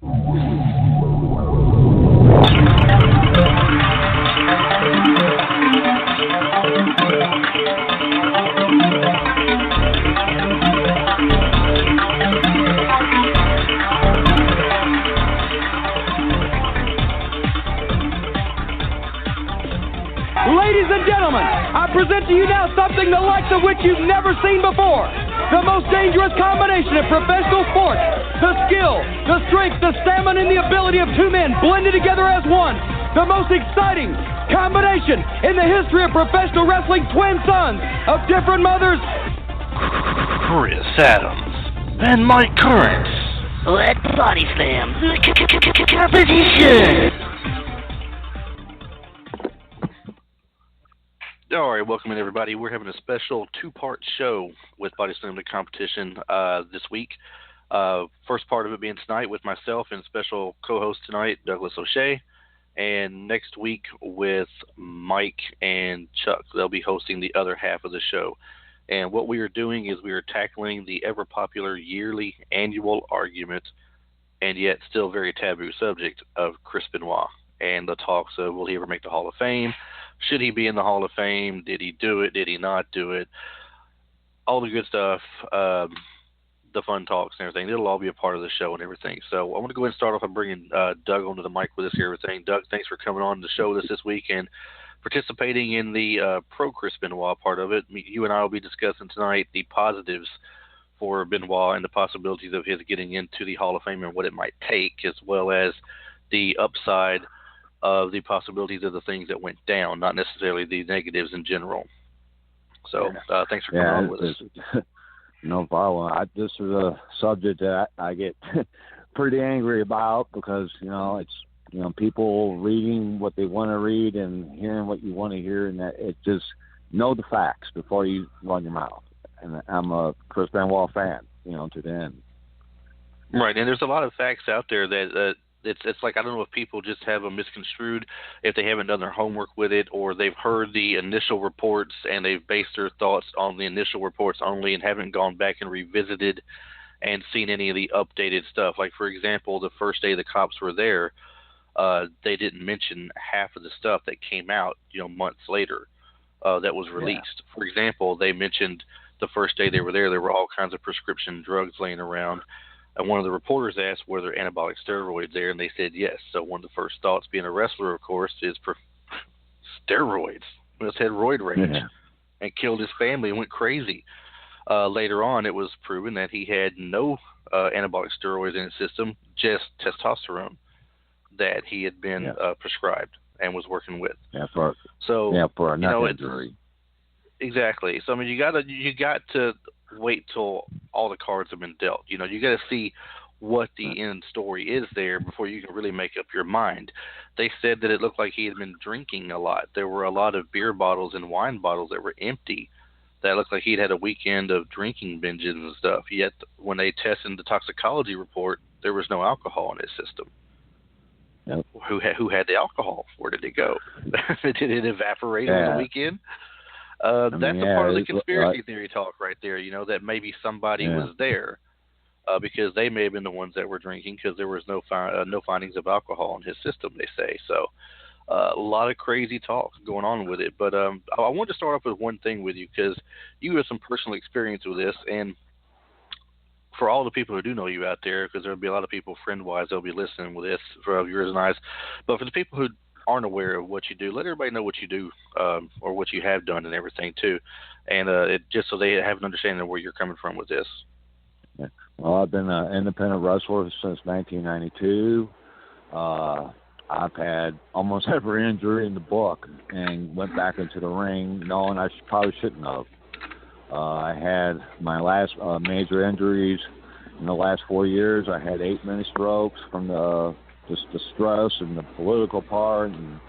Ladies and gentlemen, I present to you now something the likes of which you've never seen before. The most dangerous combination of professional sports. The skill, the strength, the stamina, and the ability of two men blended together as one. The most exciting combination in the history of professional wrestling, twin sons of different mothers. Chris Adams and Mike Currence. Let Body Slam competition. All right, welcome in, everybody. We're having a special two-part show with Body Slam the competition this week. First part of it being tonight with myself and special co-host tonight, Douglas O'Shea. And next week with Mike and Chuck. They'll be hosting the other half of the show. And what we are doing is we are tackling the ever-popular yearly annual argument and yet still very taboo subject of Chris Benoit and the talks of will he ever make the Hall of Fame? Should he be in the Hall of Fame? Did he do it? Did he not do it? All the good stuff, the fun talks and everything. It'll all be a part of the show and everything. So I want to go ahead and start off by bringing Doug onto the mic with us here. Everything. Doug, thanks for coming on the show with us this week and participating in the pro Chris Benoit part of it. You and I will be discussing tonight the positives for Benoit and the possibilities of his getting into the Hall of Fame and what it might take, as well as the upside of the possibilities of the things that went down, not necessarily the negatives in general. So thanks for coming on with us. No problem. This is a subject that I get pretty angry about because, it's, people reading what they want to read and hearing what you want to hear, and that it just know the facts before you run your mouth. And I'm a Chris Benoit fan, to the end. Right, and there's a lot of facts out there that it's like, I don't know if people just have them misconstrued, if they haven't done their homework with it, or they've heard the initial reports and they've based their thoughts on the initial reports only and haven't gone back and revisited and seen any of the updated stuff. Like, for example, the first day the cops were there, they didn't mention half of the stuff that came out, months later that was released. Yeah. For example, they mentioned the first day they were there were all kinds of prescription drugs laying around. And one of the reporters asked, were there anabolic steroids there? And they said yes. So one of the first thoughts, being a wrestler, of course, is steroids. He had roid rage and killed his family and went crazy. Later on, it was proven that he had no anabolic steroids in his system, just testosterone that he had been prescribed and was working with. For a neck injury. Exactly. So, I mean, you got to wait till all the cards have been dealt. You got to see what the end story is there before you can really make up your mind. They said that it looked like he had been drinking a lot. There were a lot of beer bottles and wine bottles that were empty. That looked like he'd had a weekend of drinking binges and stuff. Yet when they tested the toxicology report, there was no alcohol in his system. Yep. Who had the alcohol? Where did it go? Did it evaporate over the weekend? That's a part of the conspiracy theory talk right there, that maybe somebody was there because they may have been the ones that were drinking because there was no findings of alcohol in his system, they say. So a lot of crazy talk going on with it. But I wanted to start off with one thing with you because you have some personal experience with this. And for all the people who do know you out there, because there will be a lot of people friend-wise that will be listening with this, for yours and I's. But for the people who aren't aware of what you do, let everybody know what you do or what you have done and everything too, and just so they have an understanding of where you're coming from with this. Yeah. Well, I've been an independent wrestler since 1992. I've had almost every injury in the book and went back into the ring knowing I probably shouldn't have. I had my last major injuries in the last 4 years. I had 8 mini strokes from just the stress and the political part and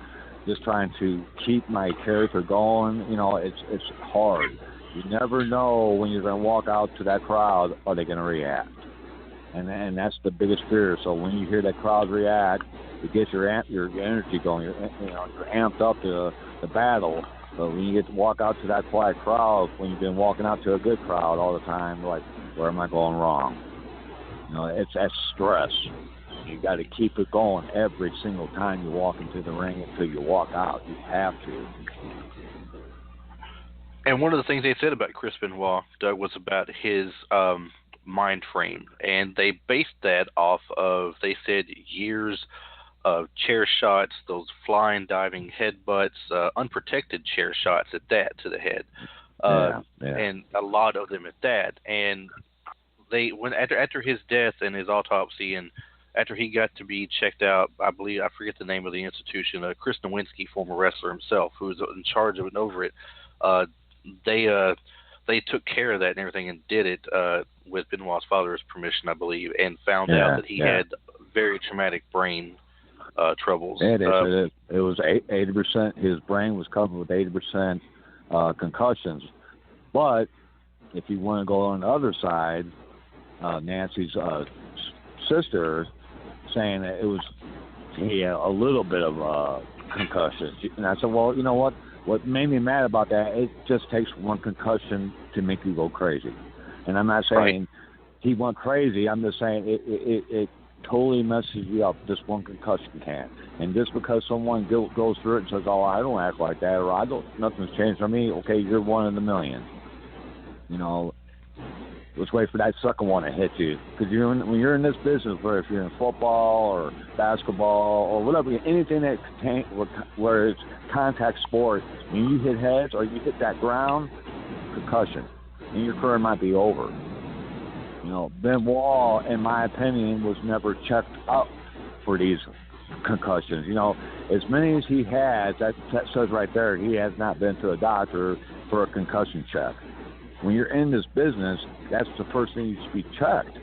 just trying to keep my character going. It's hard. You never know when you're going to walk out to that crowd, are they going to react? And that's the biggest fear. So when you hear that crowd react, it gets your energy going. You're amped up to the battle. But when you get to walk out to that quiet crowd, when you've been walking out to a good crowd all the time, like, where am I going wrong? It's that stress. You got to keep it going every single time you walk into the ring until you walk out. You have to. And one of the things they said about Chris Benoit, Doug, was about his mind frame. And they based that off of, they said, years of chair shots, those flying, diving headbutts, unprotected chair shots at that to the head. And a lot of them at that. And they, when after his death and his autopsy, and after he got to be checked out, I believe, I forget the name of the institution, Chris Nowinski, former wrestler himself, who was in charge of it and over it, they took care of that and everything and did it with Benoit's father's permission, I believe, and found out that he had very traumatic brain troubles. It was 80%. His brain was covered with 80% concussions. But if you want to go on the other side, Nancy's sister saying that it was a little bit of concussion. And I said, well, you know what? What made me mad about that, it just takes one concussion to make you go crazy. And I'm not saying he went crazy. I'm just saying it totally messes you up. This one concussion can. And just because someone goes through it and says, oh, I don't act like that, or nothing's changed for me, okay, you're one in a million. You know, let's wait for that second one to hit you. Because when you're in this business, where if you're in football or basketball or whatever, anything that where it's contact sport, when you hit heads or you hit that ground, concussion, and your career might be over. You know, Benoit, in my opinion, was never checked up for these concussions. You know, as many as he has, that says right there, he has not been to a doctor for a concussion check. When you're in this business, that's the first thing you should be checked.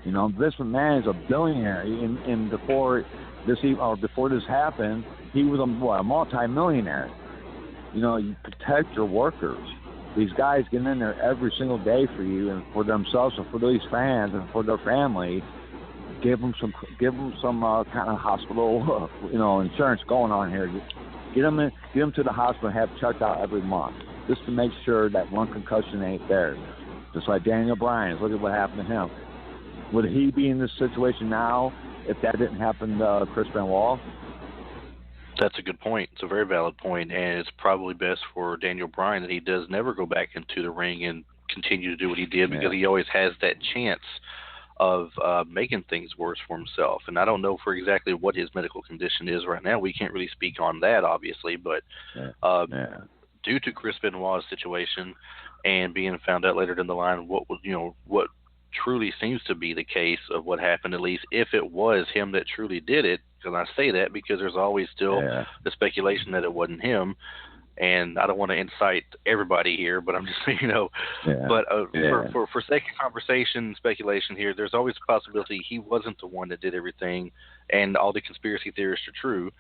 You know, this man is a billionaire, and before this happened, he was a multi-millionaire. You know, you protect your workers. These guys get in there every single day for you and for themselves and for these fans and for their family. Give them some kind of hospital, insurance going on here. Get them to the hospital and have checked out every month, just to make sure that one concussion ain't there. Just like Daniel Bryan, look at what happened to him. Would he be in this situation now if that didn't happen to Chris Benoit? That's a good point. It's a very valid point, and it's probably best for Daniel Bryan that he does never go back into the ring and continue to do what he did, because he always has that chance of making things worse for himself. And I don't know for exactly what his medical condition is right now. We can't really speak on that, obviously, but due to Chris Benoit's situation and being found out later down the line what truly seems to be the case of what happened, at least if it was him that truly did it, because I say that because there's always still the speculation that it wasn't him, and I don't want to incite everybody here, but I'm just saying, for sake of conversation, speculation here, there's always a possibility he wasn't the one that did everything, and all the conspiracy theorists are true,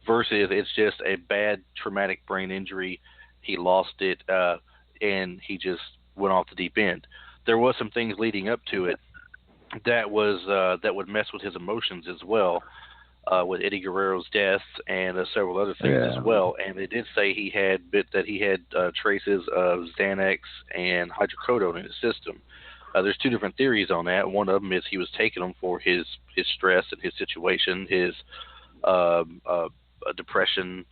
versus it's just a bad traumatic brain injury. He lost it, and he just went off the deep end. There was some things leading up to it that would mess with his emotions as well, with Eddie Guerrero's death and several other things as well. And they did say he had traces of Xanax and hydrocodone in his system. There's two different theories on that. One of them is he was taking them for his stress and his situation, his depression,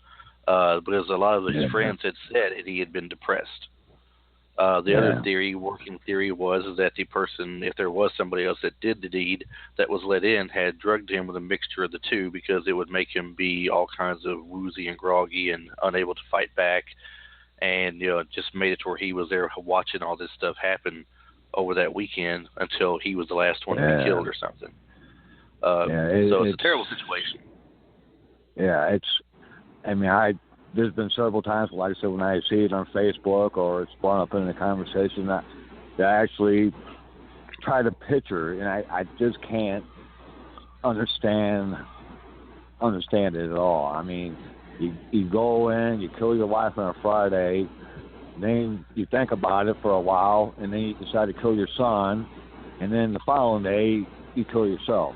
because a lot of his friends had said he had been depressed. The other working theory was that the person, if there was somebody else that did the deed that was let in, had drugged him with a mixture of the two, because it would make him be all kinds of woozy and groggy and unable to fight back, and just made it to where he was there watching all this stuff happen over that weekend until he was the last one to be killed or something. So it's a terrible situation. Yeah, there's been several times, like I said, when I see it on Facebook or it's brought up in a conversation, that I actually try to picture, and I just can't understand it at all. I mean, you go in, you kill your wife on a Friday, then you think about it for a while, and then you decide to kill your son, and then the following day you kill yourself.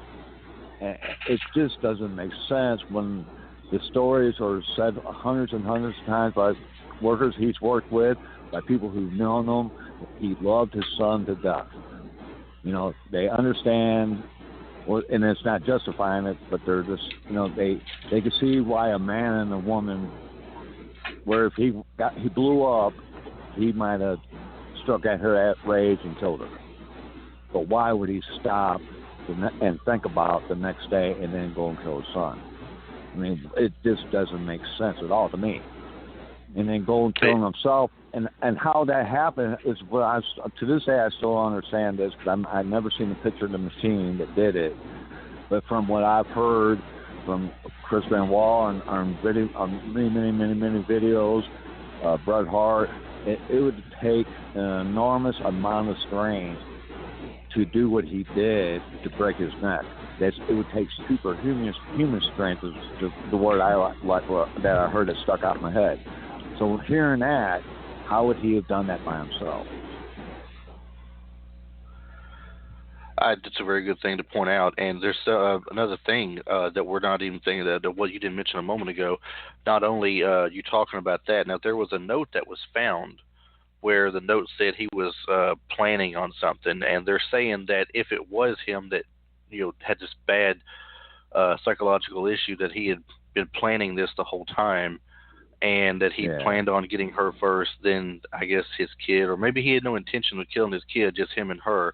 And it just doesn't make sense when the stories are said hundreds and hundreds of times by workers he's worked with, by people who've known him. He loved his son to death. They understand Well, and it's not justifying it, but they're just, they can see why a man and a woman, where if he blew up, he might have struck at her at rage and killed her. But why would he stop and think about the next day and then go and kill his son? I mean, it just doesn't make sense at all to me. And then go and kill himself, and how that happened is what to this day I still don't understand this, because I've never seen a picture of the machine that did it. But from what I've heard from Chris Benoit on many videos, Bret Hart, it would take an enormous amount of strength to do what he did to break his neck. It would take superhuman strength, is the word I like that I heard that stuck out in my head. So hearing that, how would he have done that by himself? That's a very good thing to point out. And there's another thing that we're not even thinking that what you didn't mention a moment ago. Not only you talking about that, now there was a note that was found where the note said he was planning on something, and they're saying that if it was him that had this bad psychological issue, that he had been planning this the whole time, and that he planned on getting her first, then I guess his kid, or maybe he had no intention of killing his kid, just him and her.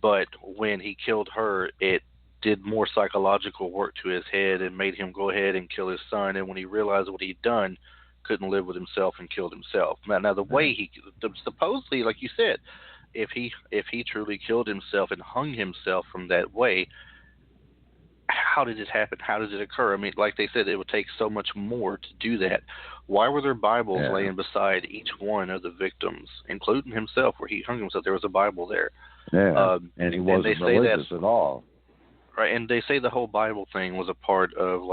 But when he killed her, it did more psychological work to his head and made him go ahead and kill his son. And when he realized what he'd done, couldn't live with himself and killed himself. Now the way he supposedly, like you said, if he truly killed himself and hung himself from that way, how did it happen? How did it occur? I mean, like they said, it would take so much more to do that. Why were there Bibles laying beside each one of the victims, including himself, where he hung himself? There was a Bible there. Yeah, and he wasn't religious at all. Right, and they say the whole Bible thing was a part of,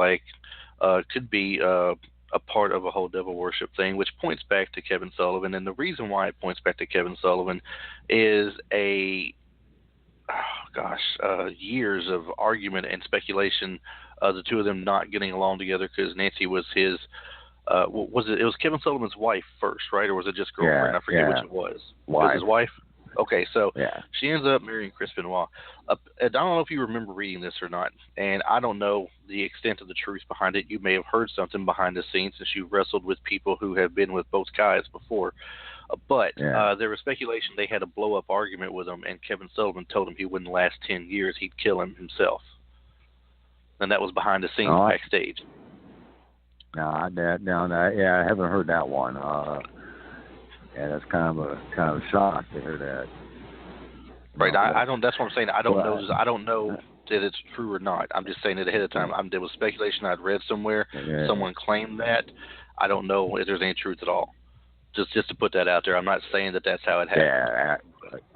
could be a part of a whole devil worship thing, which points back to Kevin Sullivan. And the reason why it points back to Kevin Sullivan is years of argument and speculation, the two of them not getting along together because Nancy was his, it was Kevin Sullivan's wife first, right? Or was it just girlfriend? I forget which it was. Was his wife? Okay, so she ends up marrying Chris Benoit. I don't know if you remember reading this or not, and I don't know the extent of the truth behind it. You may have heard something behind the scenes since you wrestled with people who have been with both guys before. But there was speculation they had a blow-up argument with him, and Kevin Sullivan told him he wouldn't last 10 years. He'd kill him himself. And that was behind the scenes backstage. No, I haven't heard that one. That's kind of a shock to hear that. Right, I don't. That's what I'm saying. I don't know. I don't know that it's true or not. I'm just saying it ahead of time. There was speculation I'd read somewhere. Someone claimed that. I don't know if there's any truth at all. Just to put that out there. I'm not saying that that's how it happened.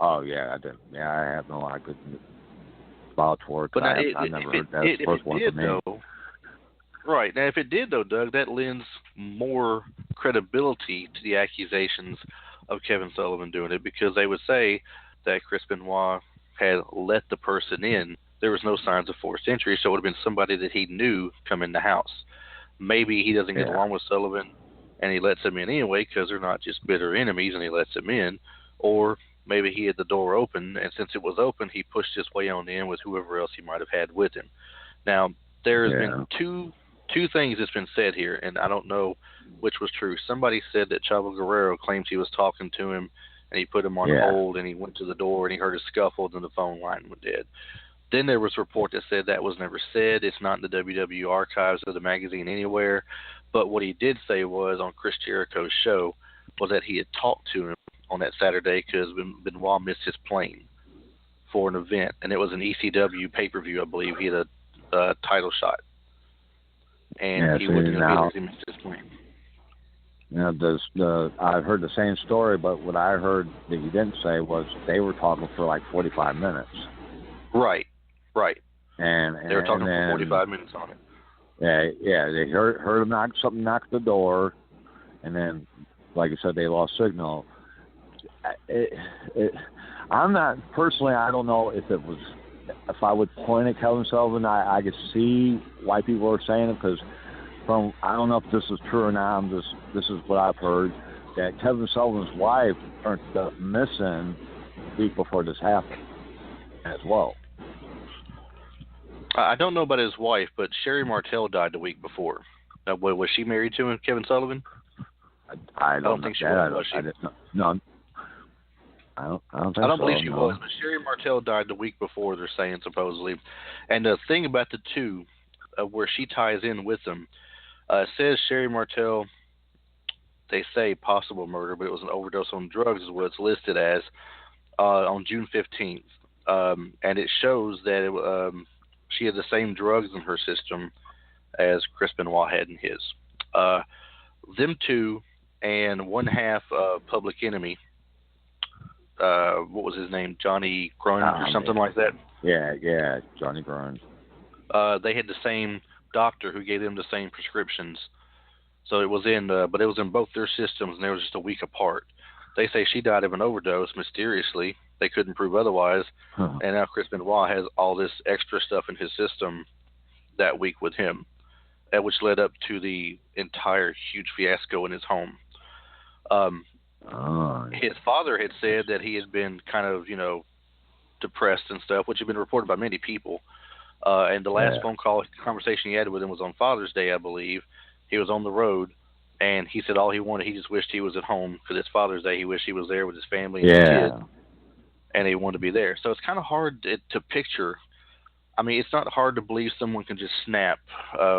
I didn't. Yeah, I have no. I couldn't vouch for it. But I never heard that. It's the first one for me. Right. Now, if it did, though, Doug, that lends more credibility to the accusations of Kevin Sullivan doing it, because they would say that Chris Benoit had let the person in. There was no signs of forced entry, so it would have been somebody that he knew come in the house. Maybe he doesn't get along with Sullivan, and he lets him in anyway because they're not just bitter enemies, and he lets him in. Or maybe he had the door open, and since it was open, he pushed his way on in with whoever else he might have had with him. Now, there's been two things that's been said here, and I don't know which was true. Somebody said that Chavo Guerrero claims he was talking to him, and he put him on hold, and he went to the door, and he heard a scuffle, and then the phone line went dead. Then there was a report that said that was never said. It's not in the WW archives of the magazine anywhere. But what he did say was on Chris Jericho's show was that he had talked to him on that Saturday because Benoit missed his plane for an event, and it was an ECW pay-per-view, I believe. He had a title shot. And he wouldn't have missed his plane. I heard the same story, but what I heard that you didn't say was they were talking for like 45 minutes. Right. And they were talking for 45 minutes on it. Yeah. They heard him something knock at the door, and then, like I said, they lost signal. I'm not personally. I don't know if I would point at Kevin Sullivan, I could see why people are saying it, because I don't know if this is true or not. This is what I've heard, that Kevin Sullivan's wife turned up missing a week before this happened as well. I don't know about his wife, but Sherry Martell died the week before. Was she married to him, Kevin Sullivan? I don't think she that. was she? No, I don't think so. I don't believe she no. was, but Sherry Martell died the week before, they're saying, supposedly. And the thing about the two, where she ties in with them, it says Sherry Martell, they say possible murder, but it was an overdose on drugs is what it's listed as, on June 15th. And it shows that she had the same drugs in her system as Chris Benoit had in his. Them two and one half Public Enemy, what was his name, Johnny Grun or something like that? Yeah, Johnny Grun. They had the same doctor who gave them the same prescriptions. So it was but it was in both their systems, and they were just a week apart. They say she died of an overdose mysteriously. They couldn't prove otherwise. And now Chris Benoit has all this extra stuff in his system that week with him, which led up to the entire huge fiasco in his home. His father had said that he had been kind of, depressed and stuff, which had been reported by many people. And the last phone conversation he had with him was on Father's Day, I believe. He was on the road, and he said all he wanted, he just wished he was at home because it's Father's Day. He wished he was there with his family and his kids, and he wanted to be there. So it's kind of hard to picture. I mean, it's not hard to believe someone can just snap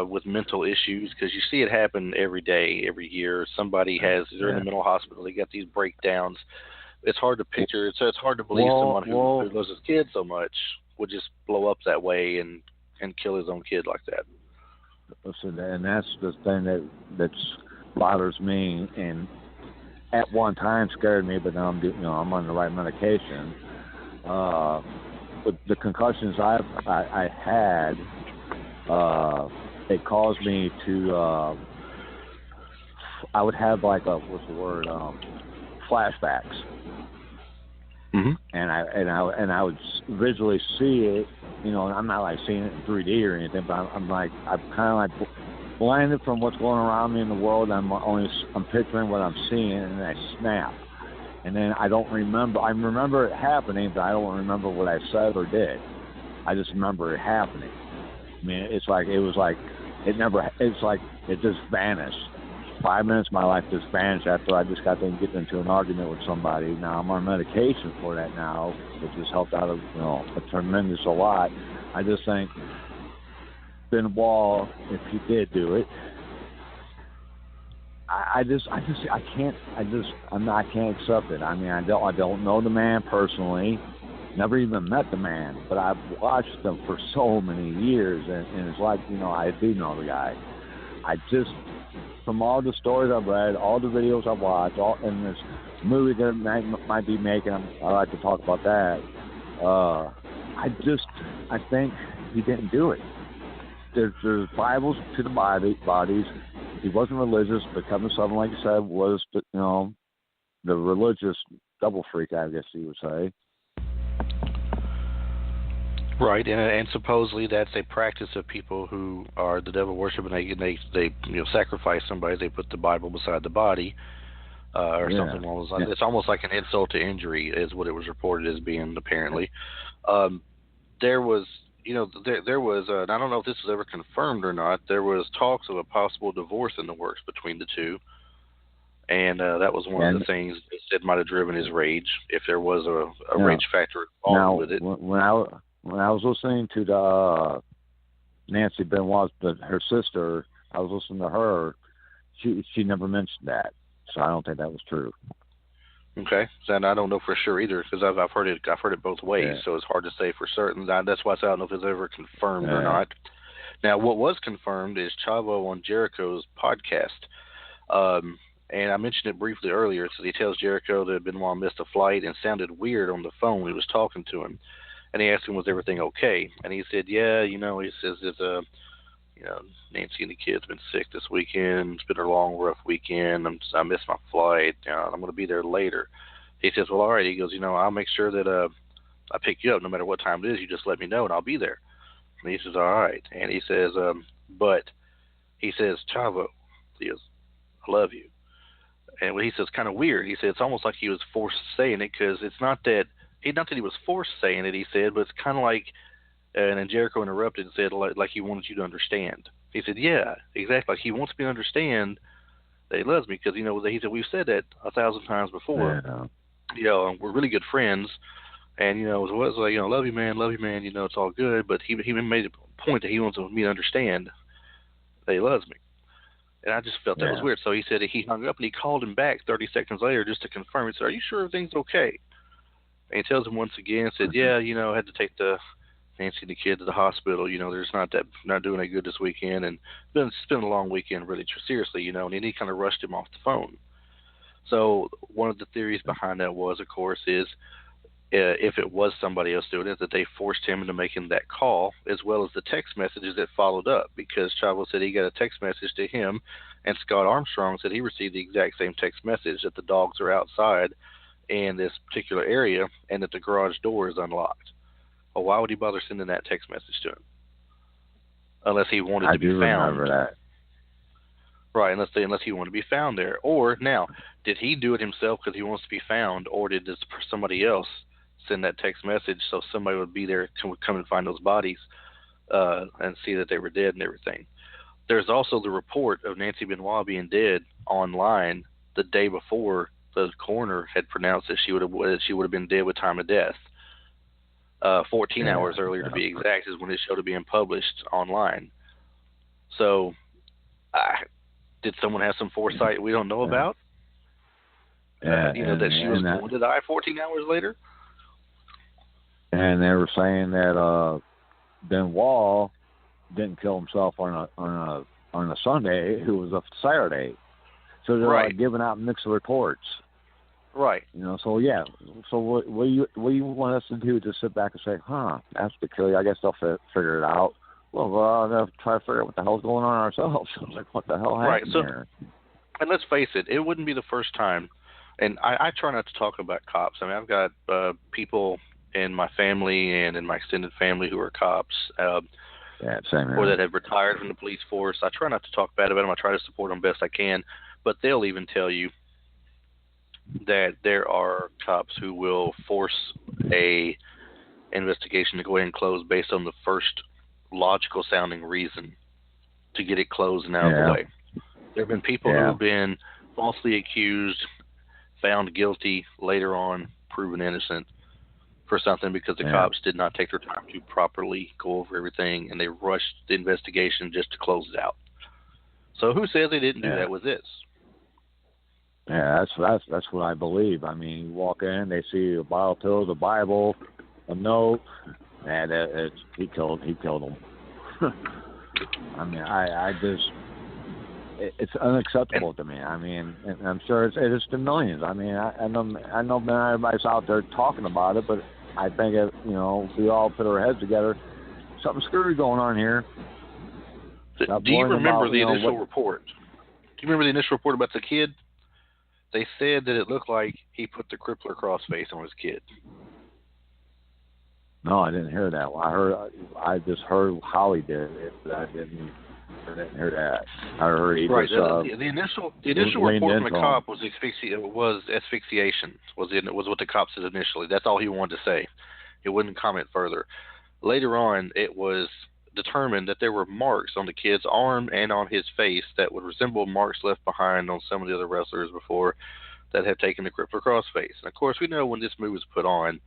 with mental issues, because you see it happen every day, every year. Somebody they're in the mental hospital. They got these breakdowns. It's hard to picture. So it's hard to believe someone who loves his kid so much would just blow up that way and kill his own kid like that. Listen, and that's the thing that bothers me, and at one time scared me, but now I'm on the right medication. But the concussions I had, it caused me to. I would have flashbacks. Mm-hmm. And I would visually see it, I'm not like seeing it in 3D or anything, but I'm kind of like blinded from what's going around me in the world. I'm picturing what I'm seeing, and I snap. And then I don't remember. I remember it happening, but I don't remember what I said or did. I just remember it happening. I mean, it just vanished. 5 minutes of my life just vanished after I just got to get into an argument with somebody. Now I'm on medication for that now, which has helped out a tremendous a lot. I just think Benoit, if he did do it, I can't accept it. I mean, I don't know the man personally, never even met the man, but I've watched him for so many years, and it's like, I do know the guy. From all the stories I've read, all the videos I've watched, and this movie that might be making, I like to talk about that. I think he didn't do it. There's Bibles to the bodies. He wasn't religious, but Kevin Sullivan, like you said, was the religious double freak, I guess you would say. Right, and supposedly that's a practice of people who are the devil worship, and they sacrifice somebody. They put the Bible beside the body, or something along those lines. It's almost like an insult to injury, is what it was reported as being. Apparently, there was, there was. And I don't know if this was ever confirmed or not. There was talks of a possible divorce in the works between the two, and that was one of the things they said might have driven his rage, if there was a rage factor involved with it. When I was listening to the Nancy Benoit, her sister, I was listening to her. She never mentioned that, so I don't think that was true. Okay, and I don't know for sure either, because I've heard it both ways, so it's hard to say for certain. That's why I don't know if it's ever confirmed or not. Now, what was confirmed is Chavo on Jericho's podcast, and I mentioned it briefly earlier. So he tells Jericho that Benoit missed a flight and sounded weird on the phone when he was talking to him. And he asked him, was everything okay? And he said, yeah, he says it's Nancy and the kids been sick this weekend. It's been a long, rough weekend. I missed my flight. I'm going to be there later. He says, well, all right. He goes, I'll make sure that I pick you up no matter what time it is. You just let me know and I'll be there. And he says, all right. And he says, but he says, Chavo, he goes, I love you. And he says, kind of weird. He said, it's almost like he was forced saying it, because it's not that he was forced saying it, he said, but it's kind of like And then Jericho interrupted and said, like he wanted you to understand. He said, yeah, exactly. Like he wants me to understand that he loves me because, he said, we've said that 1,000 times before. Yeah. We're really good friends. And, it was like, love you, man, it's all good. But he made a point that he wants me to understand that he loves me. And I just felt that was weird. So he said that he hung up and he called him back 30 seconds later just to confirm. He said, are you sure everything's okay? And he tells him once again, said, yeah, I had to take Nancy and the kid to the hospital. There's not doing that good this weekend. And it's been a long weekend, really, seriously, and then he kind of rushed him off the phone. So one of the theories behind that was, of course, is if it was somebody else doing it, that they forced him into making that call, as well as the text messages that followed up, because Chavo said he got a text message to him, and Scott Armstrong said he received the exact same text message, that the dogs are outside in this particular area and that the garage door is unlocked. Well, why would he bother sending that text message to him? Unless he wanted to be found. I do remember that. Right, unless he wanted to be found there. Or, now, did he do it himself because he wants to be found, or did somebody else send that text message so somebody would be there to come and find those bodies and see that they were dead and everything? There's also the report of Nancy Benoit being dead online the day before the coroner had pronounced that she would have been dead with time of death. 14 hours earlier, to be exact, is when it showed it being published online. So, did someone have some foresight we don't know about? That she was going to die 14 hours later? And they were saying that Benoit didn't kill himself on a Sunday; it was a Saturday. So they're like giving out mixed reports. Right. So yeah. So what you want us to do? Just sit back and say, that's peculiar. I guess they'll figure it out. Well, we'll try to figure out what the hell's going on ourselves. Like, what the hell happened here? And let's face it, it wouldn't be the first time. And I try not to talk about cops. I mean, I've got people in my family and in my extended family who are cops. Same here. Or that have retired from the police force. I try not to talk bad about them. I try to support them best I can. But they'll even tell you that there are cops who will force a investigation to go ahead and close based on the first logical sounding reason to get it closed and out of the way. There have been people who have been falsely accused, found guilty, later on proven innocent for something because the cops did not take their time to properly go over everything, and they rushed the investigation just to close it out. So who says they didn't do that with this? Yeah, that's what I believe. I mean, you walk in, they see a bottle of pills, a Bible, a note, and he killed him. I mean, I just, it's unacceptable to me. I mean, and I'm sure it is to millions. I mean, I know everybody's out there talking about it, but I think if we all put our heads together, something screwy going on here. Do you remember the initial report? Do you remember the initial report about the kid? They said that it looked like he put the crippler crossface on his kid. No, I didn't hear that. I just heard how he did it, but I didn't hear that. I heard he right. Was, the initial report from the cop was asphyxiation. Was what the cop said initially. That's all he wanted to say. He wouldn't comment further. Later on, it was determined that there were marks on the kid's arm and on his face that would resemble marks left behind on some of the other wrestlers before that had taken the crippler crossface. And of course, we know when this move was put on,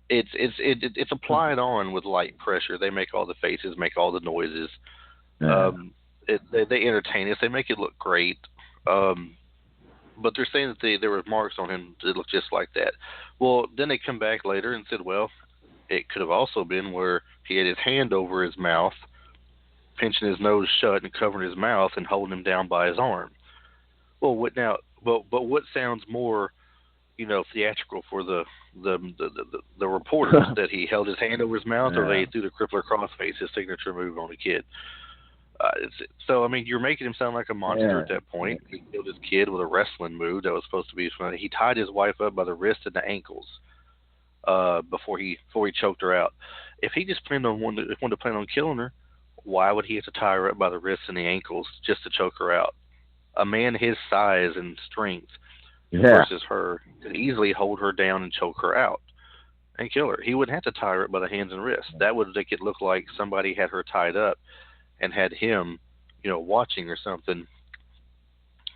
it's applied on with light pressure. They make all the faces, make all the noises. Yeah. They entertain us. They make it look great. But they're saying that there were marks on him that look just like that. Well, then they come back later and said, well, it could have also been where he had his hand over his mouth, pinching his nose shut and covering his mouth and holding him down by his arm. Well, what sounds more, theatrical for the reporters, that he held his hand over his mouth or they threw the crippler crossface, his signature move on the kid? So, I mean, you're making him sound like a monster at that point. He killed his kid with a wrestling move that was supposed to be funny. He tied his wife up by the wrist and the ankles before he choked her out. If he just wanted to plan on killing her, why would he have to tie her up by the wrists and the ankles just to choke her out? A man his size and strength versus her could easily hold her down and choke her out. and kill her. He wouldn't have to tie her up by the hands and wrists. That would make it look like somebody had her tied up and had him, watching or something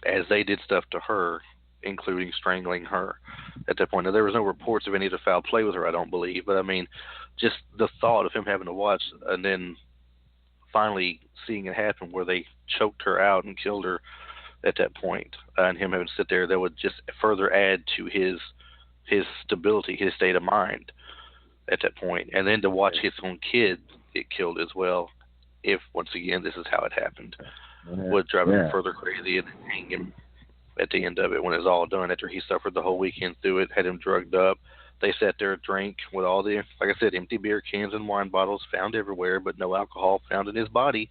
as they did stuff to her, including strangling her at that point. Now, there was no reports of any of the foul play with her, I don't believe, but I mean, just the thought of him having to watch and then finally seeing it happen where they choked her out and killed her at that point, and him having to sit there, that would just further add to his stability, his state of mind at that point. And then to watch his own kid get killed as well, if once again this is how it happened, would drive him further crazy and hang him at the end of it when it's all done. After he suffered the whole weekend through it, had him drugged up, they sat there and drank with all the, like I said, empty beer cans and wine bottles found everywhere, but no alcohol found in his body.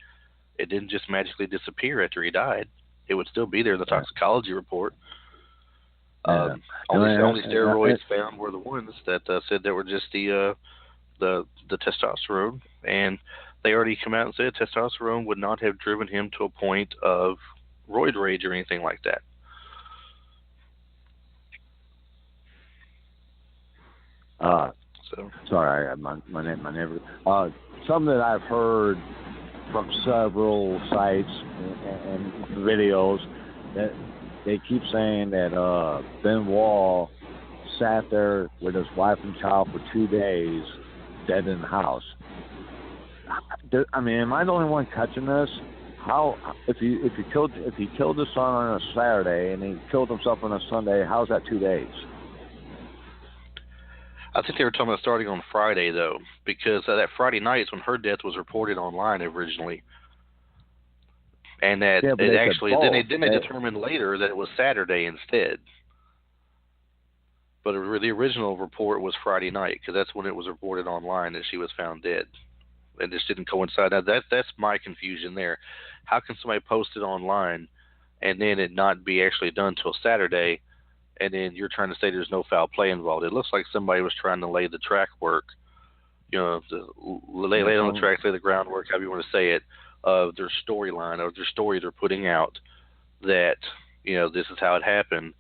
It didn't just magically disappear after he died. It would still be there in the toxicology report. Only steroids found were the ones that said they were just the testosterone, and they already come out and said testosterone would not have driven him to a point of roid rage or anything like that. Sorry, my neighbor. Something that I've heard from several sites and videos that they keep saying that Benoit sat there with his wife and child for 2 days, dead in the house. I mean, am I the only one catching this? How if he killed his son on a Saturday and he killed himself on a Sunday? How's that 2 days? I think they were talking about starting on Friday, though, because that Friday night is when her death was reported online originally. And that it actually, then they determined later that it was Saturday instead. But the original report was Friday night, because that's when it was reported online that she was found dead. And this didn't coincide. Now, that's my confusion there. How can somebody post it online and then it not be actually done till Saturday, and then you're trying to say there's no foul play involved? It looks like somebody was trying to lay the track work, lay on the track, lay the groundwork, however you want to say it, of their storyline, of their story they're putting out, that, this is how it happened,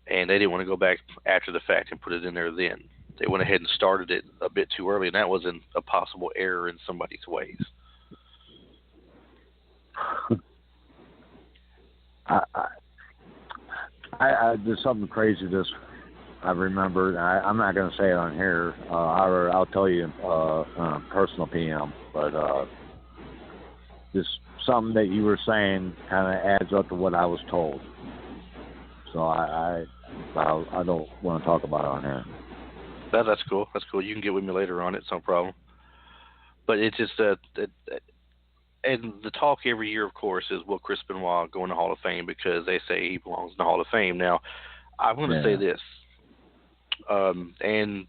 and they didn't want to go back after the fact and put it in there then. They went ahead and started it a bit too early, and that was a possible error in somebody's ways. There's something crazy I remembered. I'm not going to say it on here. I'll tell you personal PM, but just something that you were saying kind of adds up to what I was told. So I don't want to talk about it on here. That's cool. That's cool. You can get with me later on it. It's no problem. But it's just and the talk every year, of course, is will Chris Benoit go in the Hall of Fame, because they say he belongs in the Hall of Fame. Now, I'm going to say this, and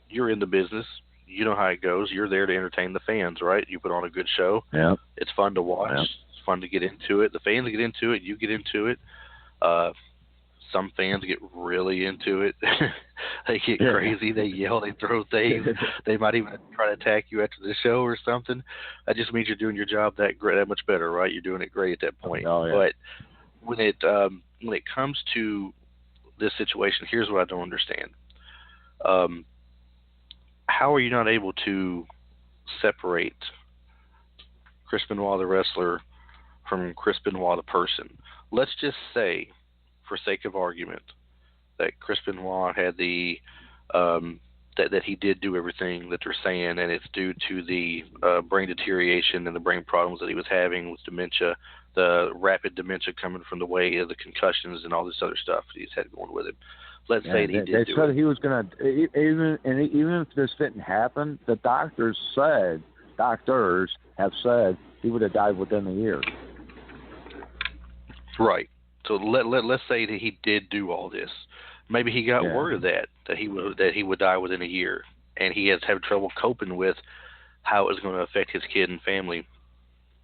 you're in the business. You know how it goes. You're there to entertain the fans, right? You put on a good show. Yeah. It's fun to watch. Yeah. It's fun to get into it. The fans get into it. You get into it. Some fans get really into it. They get crazy. They yell. They throw things. They might even try to attack you after the show or something. That just means you're doing your job that much better, right? You're doing it great at that point. Oh, yeah. But when it comes to this situation, here's what I don't understand. How are you not able to separate Chris Benoit the wrestler from Chris Benoit the person? Let's just say, for sake of argument, that Chris Benoit had the that he did do everything that they're saying, and it's due to the brain deterioration and the brain problems that he was having with dementia, the rapid dementia coming from the way of the concussions and all this other stuff he's had going with him. Let's say that he did do it. They said he was going to, even if this didn't happen, the doctors have said he would have died within a year. Right. So let's say that he did do all this. Maybe he got word of that he would die within a year, and he has had trouble coping with how it was going to affect his kid and family,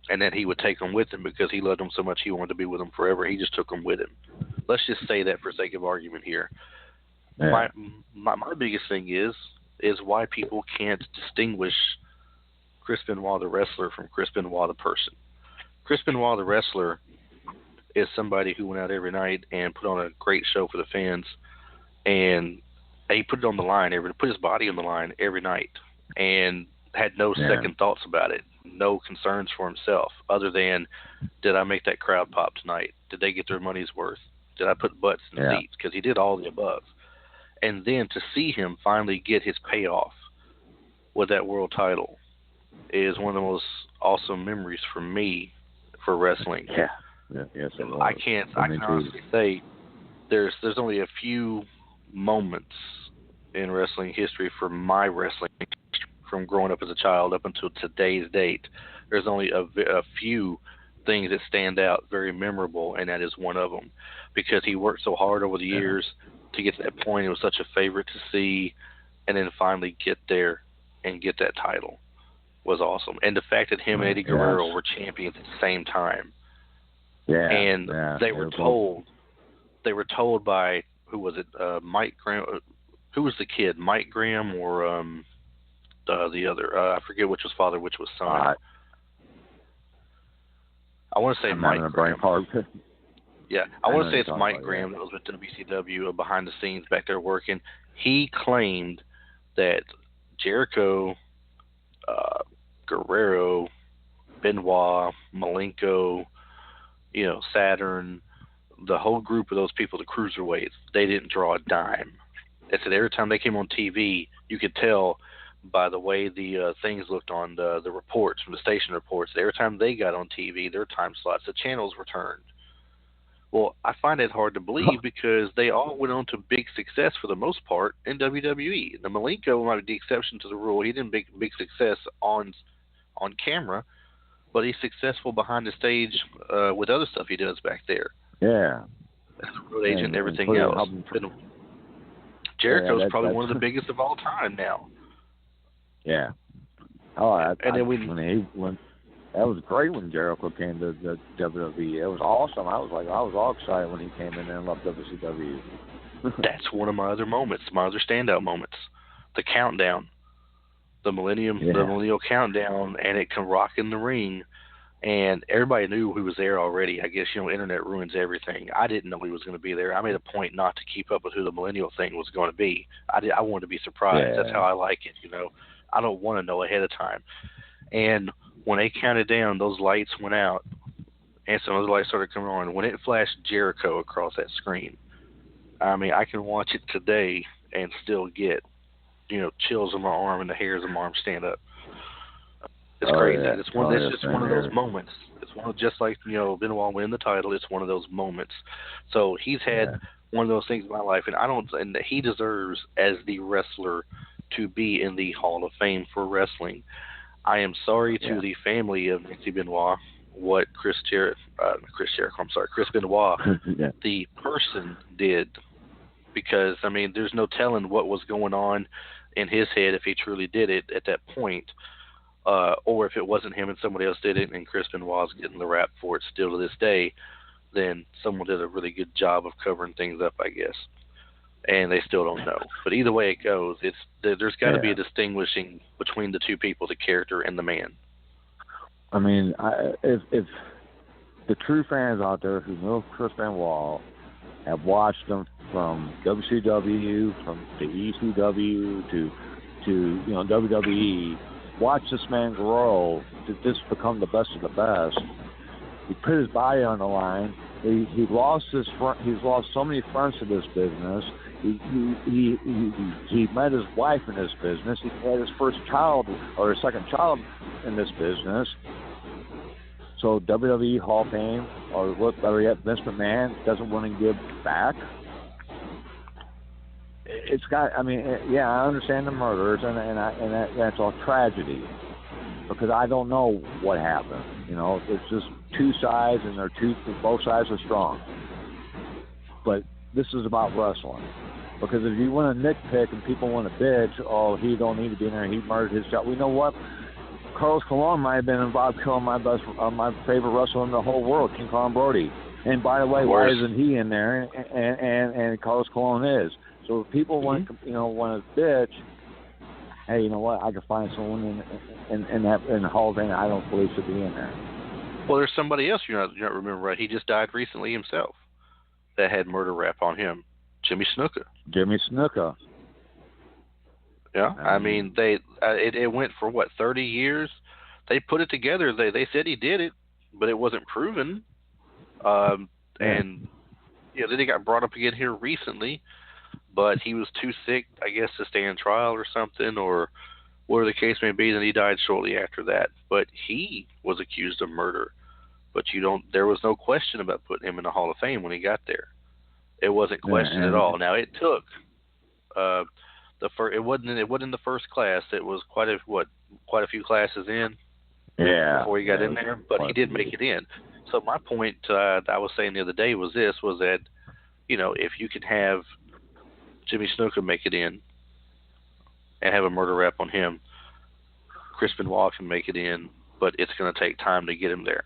and that he would take them with him because he loved them so much he wanted to be with them forever. He just took them with him. Let's just say that for sake of argument here. Yeah. My biggest thing is why people can't distinguish Chris Benoit the wrestler from Chris Benoit the person. Chris Benoit the wrestler is somebody who went out every night and put on a great show for the fans and he put it on the line put his body on the line every night, and had no second thoughts about it, no concerns for himself, other than, did I make that crowd pop tonight? Did they get their money's worth? Did I put butts in the seats? Because he did all the above. And then to see him finally get his payoff with that world title is one of the most awesome memories for me for wrestling. Yeah. Yes, it was. I can honestly say there's only a few moments in wrestling history, for my wrestling, from growing up as a child up until today's date. There's only a few things that stand out, very memorable, and that is one of them, because he worked so hard over the years to get to that point. It was such a favorite to see, and then finally get there and get that title was awesome. And the fact that him and Eddie Guerrero were champions at the same time. And they were told by, who was it, Mike Graham, who was the kid, Mike Graham or the other, I forget which was father, which was son. I want to say Mike Graham. Yeah, I want to say it's Mike Graham that was with WCW behind the scenes back there working. He claimed that Jericho, Guerrero, Benoit, Malenko, Saturn, the whole group of those people, the cruiserweights, they didn't draw a dime. They said every time they came on TV, you could tell by the way the things looked on the reports from the station reports. Every time they got on TV, their time slots, the channels were turned. Well, I find it hard to believe because they all went on to big success for the most part in WWE. The Malenko might be the exception to the rule. He didn't make big success on camera, but he's successful behind the stage with other stuff he does back there. Yeah. As a road agent and everything else. Jericho's probably one of the biggest of all time now. Yeah. That was great when Jericho came to the WWE. It was awesome. I was all excited when he came in and loved WCW. That's one of my other moments, my other standout moments. The countdown, the millennial countdown, and it can rock in the ring. And everybody knew he was there already. I guess, internet ruins everything. I didn't know he was going to be there. I made a point not to keep up with who the millennial thing was going to be. I wanted to be surprised. Yeah. That's how I like it, I don't want to know ahead of time. And when they counted down, those lights went out, and some other lights started coming on. When it flashed Jericho across that screen, I mean, I can watch it today and still get, chills on my arm and the hairs on my arm stand up. It's crazy. Yeah. It's just one of those moments. It's just like, Benoit winning the title. It's one of those moments. So he's had one of those things in my life, and he deserves, as the wrestler, to be in the Hall of Fame for wrestling. I am sorry to the family of Nancy Benoit what Chris Benoit, the person, did, because there's no telling what was going on in his head if he truly did it at that point, or if it wasn't him and somebody else did it, and Chris Benoit's getting the rap for it still to this day. Then someone did a really good job of covering things up, I guess. And they still don't know. But either way it goes, there's got to be a distinguishing between the two people, the character and the man. If the true fans out there who know Chris Benoit have watched him from WCW, from the ECW to WWE, watch this man grow to just become the best of the best. He put his body on the line. He's lost so many friends to this business. He met his wife in this business. He had his first child or his second child in this business. So WWE Hall of Fame, or what better yet, Vince McMahon doesn't want to give back. It's got. I understand the murders, and that's all tragedy, because I don't know what happened. It's just two sides, and both sides are strong. But this is about wrestling. Because if you want to nitpick and people want to bitch, he don't need to be in there, he murdered his child. We know what? Carlos Colon might have been involved killing my favorite wrestler in the whole world, King Kong Brody. And by the way, why isn't he in there? And Carlos Colon is. So if people want to bitch, hey, you know what? I can find someone in the Hall of Fame I don't believe should be in there. Well, there's somebody else you don't remember, right? He just died recently himself that had murder rap on him. Jimmy Snuka. Yeah, I mean it went for what 30 years. They put it together. They said he did it, but it wasn't proven. And then he got brought up again here recently, but he was too sick, I guess, to stand trial or something, or whatever the case may be. Then he died shortly after that. But he was accused of murder. But there was no question about putting him in the Hall of Fame when he got there. It wasn't questioned at all. Now it took it wasn't in the first class. It was quite a few classes in. Yeah. Before he got in there, but he did make it in. So my point I was saying the other day was that if you can have Jimmy Snuka make it in and have a murder rap on him, Chris Benoit can make it in, but it's going to take time to get him there.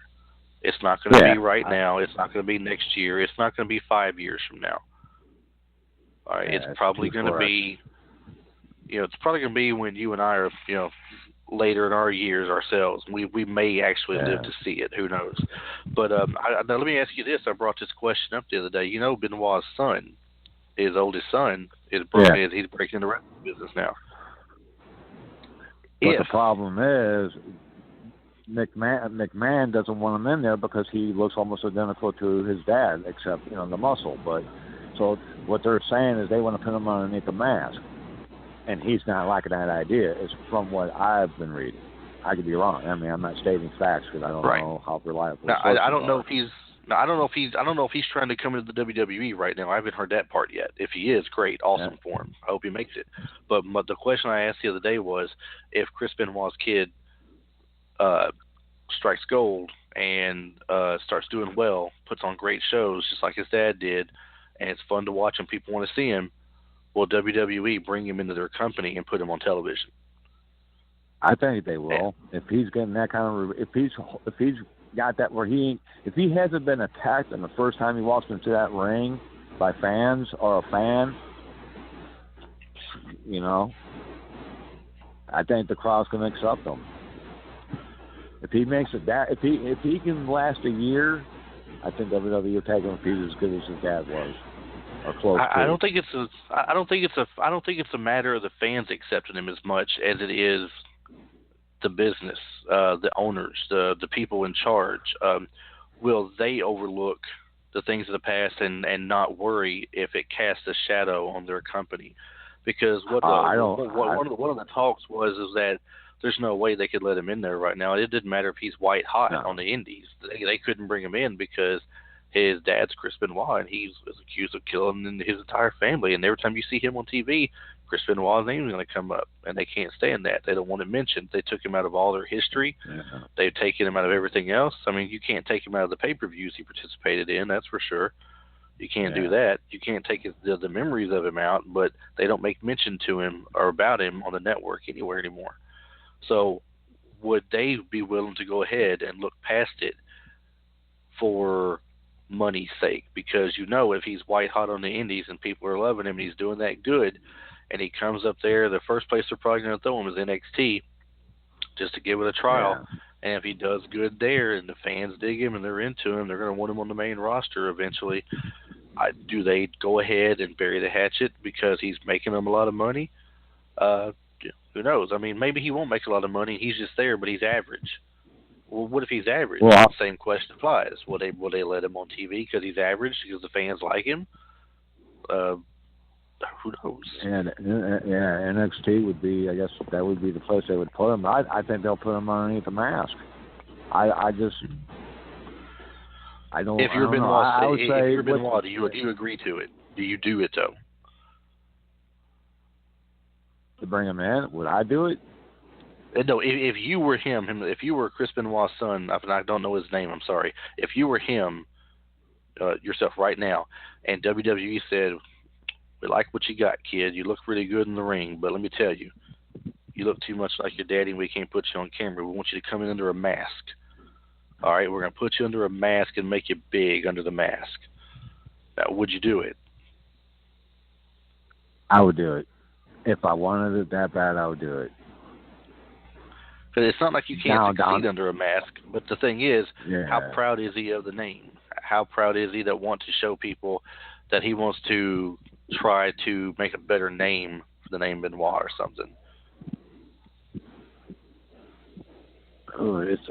It's not going to be right now. It's not going to be next year. It's not going to be 5 years from now. All right, it's probably going to be, it's probably going to be when you and I are, later in our years ourselves. We may actually live to see it. Who knows? But now let me ask you this. I brought this question up the other day. Benoit's son, his oldest son, he's breaking the wrestling business now. But the problem is, McMahon doesn't want him in there because he looks almost identical to his dad, except the muscle. But so what they're saying is they want to put him underneath the mask, and he's not liking that idea. It's from what I've been reading. I could be wrong. I mean, I'm not stating facts because I don't know how reliable. Now, I don't know if he's. Now, I don't know if he's trying to come into the WWE right now. I haven't heard that part yet. If he is, great, awesome for him. I hope he makes it. But the question I asked the other day was, if Chris Benoit's kid strikes gold and starts doing well, puts on great shows just like his dad did, and it's fun to watch and people want to see him, will WWE bring him into their company and put him on television? I think they will. If he's getting that kind of, if he's got that where if he hasn't been attacked in the first time he walks into that ring by fans or a fan, I think the crowd's gonna accept him. If he makes it if he can last a year, I think WWE will take him if he's as good as his dad was. Or close to. I don't think it's a matter of the fans accepting him as much as it is the business, the owners, the people in charge. Will they overlook the things of the past and not worry if it casts a shadow on their company? Because one of the talks was that there's no way they could let him in there right now. It didn't matter if he's white hot on the indies. They couldn't bring him in because his dad's Chris Benoit, and he was accused of killing his entire family. And every time you see him on TV, Chris Benoit's name is going to come up, and they can't stand that. They don't want it mentioned. They took him out of all their history. Yeah. They've taken him out of everything else. I mean, you can't take him out of the pay-per-views he participated in, that's for sure. You can't do that. You can't take the memories of him out, but they don't make mention to him or about him on the network anywhere anymore. So would they be willing to go ahead and look past it for money's sake? Because if he's white hot on the indies and people are loving him and he's doing that good, and he comes up there, the first place they're probably going to throw him is NXT just to give it a trial. Yeah. And if he does good there and the fans dig him and they're into him, they're going to want him on the main roster eventually. Do they go ahead and bury the hatchet because he's making them a lot of money? Who knows? I mean, maybe he won't make a lot of money. He's just there, but he's average. Well, what if he's average? Well, same question applies. Will they let him on TV because he's average, because the fans like him? Who knows? And NXT would be, I guess, that would be the place they would put him. I think they'll put him underneath the mask. I don't. If you're Benoit, do you agree to it? Do you do it though? To bring him in, would I do it? No, if you were him, if you were Chris Benoit's son, I don't know his name, I'm sorry. If you were him, yourself right now, and WWE said, we like what you got, kid. You look really good in the ring, but let me tell you, you look too much like your daddy and we can't put you on camera. We want you to come in under a mask. All right, we're going to put you under a mask and make you big under the mask. Now, would you do it? I would do it. If I wanted it that bad, I would do it. Because it's not like you can't succeed under a mask, but the thing is, how proud is he of the name? How proud is he that wants to show people that he wants to try to make a better name the name Benoit or something. Oh, it's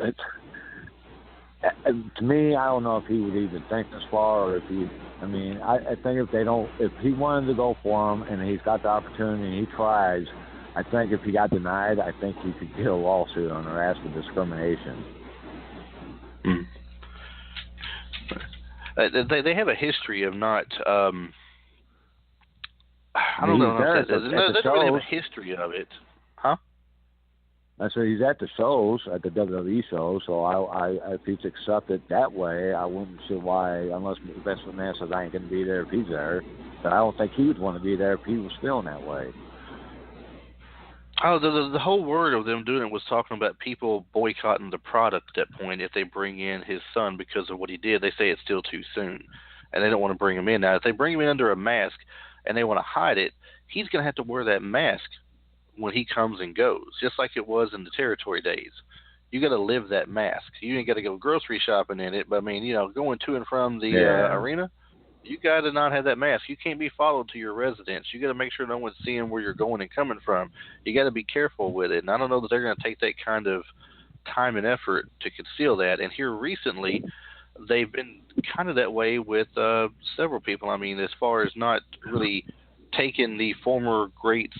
to me, I don't know if he would even think this far, or if he. I mean, I think if he wanted to go for him and he's got the opportunity and he tries, I think if he got denied, I think he could get a lawsuit on harassment discrimination. They have a history of not. I don't know. There's not really a history of it, huh? I said he's at the shows, at the WWE shows. So I if he's accepted that way, I wouldn't see why, unless Vince McMahon says I ain't going to be there if he's there. But I don't think he would want to be there if he was feeling that way. Oh, the whole word of them doing it was talking about people boycotting the product at that point if they bring in his son because of what he did. They say it's still too soon, and they don't want to bring him in. Now, if they bring him in under a mask and they want to hide it, he's going to have to wear that mask when he comes and goes, just like it was in the territory days. You got to live that mask. You ain't got to go grocery shopping in it, but I mean, going to and from the arena, you got to not have that mask. You can't be followed to your residence. You got to make sure no one's seeing where you're going and coming from. You got to be careful with it. And I don't know that they're going to take that kind of time and effort to conceal that. And here recently, they've been kind of that way with several people. I mean, as far as not really taking the former greats'